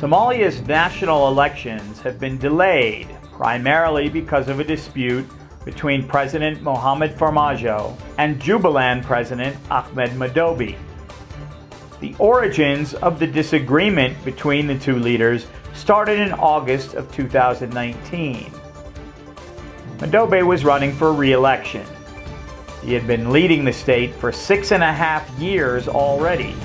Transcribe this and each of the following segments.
Somalia's national elections have been delayed primarily because of a dispute between President Mohamed Farmaajo and Jubaland President Ahmed Madobe. The origins of the disagreement between the two leaders started in August of 2019. Madobe was running for re-election. He had been leading the state for 6.5 years already.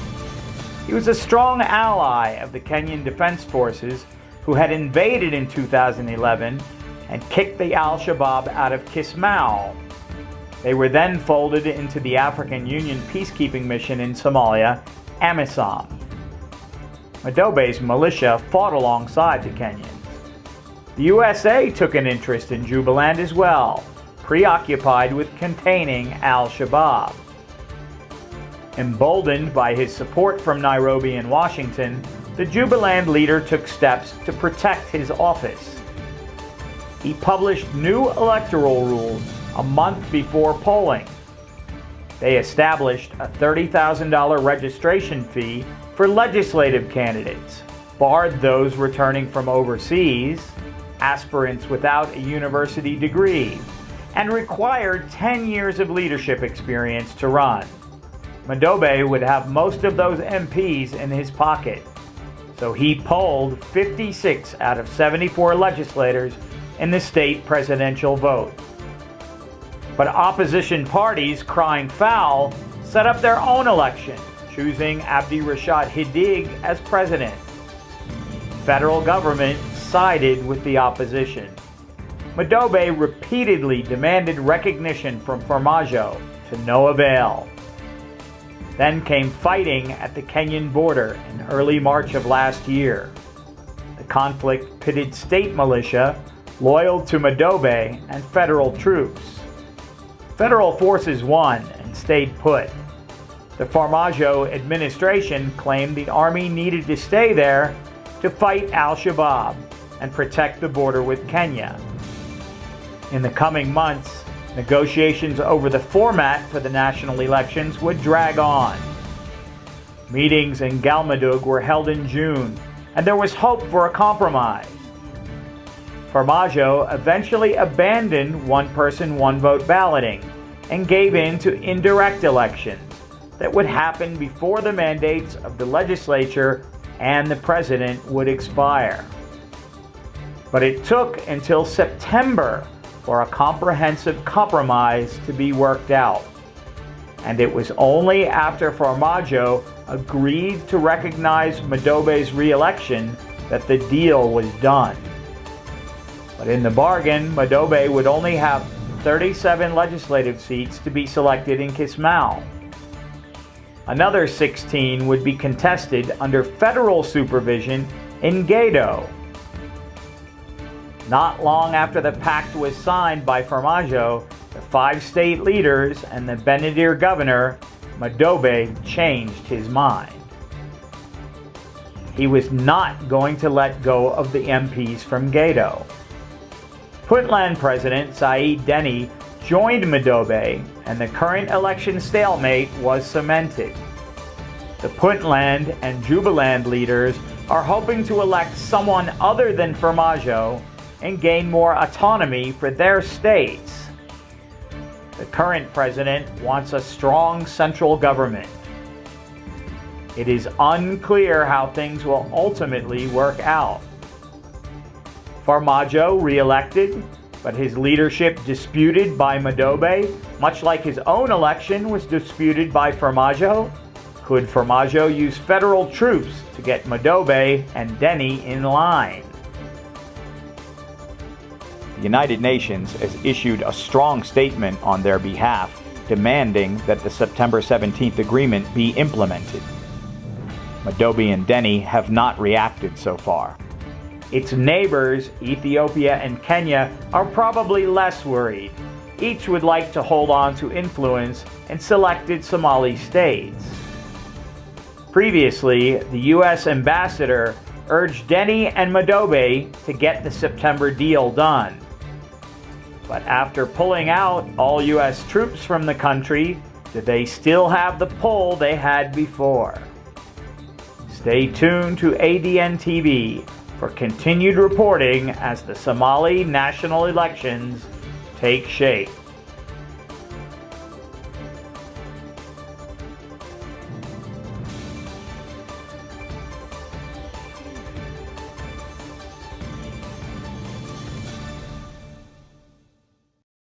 He was a strong ally of the Kenyan Defense Forces, who had invaded in 2011 and kicked the Al-Shabaab out of Kismayo. They were then folded into the African Union peacekeeping mission in Somalia, AMISOM. Madobe's militia fought alongside the Kenyans. The USA took an interest in Jubaland as well, preoccupied with containing Al-Shabaab. Emboldened by his support from Nairobi and Washington, the Jubaland leader took steps to protect his office. He published new electoral rules a month before polling. They established a $30,000 registration fee for legislative candidates, barred those returning from overseas, aspirants without a university degree, and required 10 years of leadership experience to run. Madobe would have most of those MPs in his pocket, so he polled 56 out of 74 legislators in the state presidential vote. But opposition parties, crying foul, set up their own election, choosing Abdi Rashad Hidig as president. Federal government sided with the opposition. Madobe repeatedly demanded recognition from Farmaajo, to no avail. Then came fighting at the Kenyan border in early March of last year. The conflict pitted state militia, loyal to Madobe, and federal troops. Federal forces won and stayed put. The Farmaajo administration claimed the army needed to stay there to fight Al-Shabaab and protect the border with Kenya. In the coming months, negotiations over the format for the national elections would drag on. Meetings in Galmudug were held in June, and there was hope for a compromise. Farmaajo eventually abandoned one-person, one-vote balloting and gave in to indirect elections that would happen before the mandates of the legislature and the president would expire. But it took until September for a comprehensive compromise to be worked out. And it was only after Farmaajo agreed to recognize Madobe's re-election that the deal was done. But in the bargain, Madobe would only have 37 legislative seats to be selected in Kismayo. Another 16 would be contested under federal supervision in Gedo. Not long after the pact was signed by Farmaajo, the 5 state leaders and the Benadir governor, Madobe changed his mind. He was not going to let go of the MPs from Gedo. Puntland President Saeed Deni joined Madobe, and the current election stalemate was cemented. The Puntland and Jubaland leaders are hoping to elect someone other than Farmaajo and gain more autonomy for their states. The current president wants a strong central government. It is unclear how things will ultimately work out. Farmaajo re-elected, but his leadership disputed by Madobe, much like his own election was disputed by Farmaajo. Could Farmaajo use federal troops to get Madobe and Deni in line? The United Nations has issued a strong statement on their behalf, demanding that the September 17th agreement be implemented. Madobe and Deni have not reacted so far. Its neighbors, Ethiopia and Kenya, are probably less worried. Each would like to hold on to influence in selected Somali states. Previously, the U.S. ambassador urged Deni and Madobe to get the September deal done. But after pulling out all U.S. troops from the country, do they still have the pull they had before? Stay tuned to ADN TV for continued reporting as the Somali national elections take shape.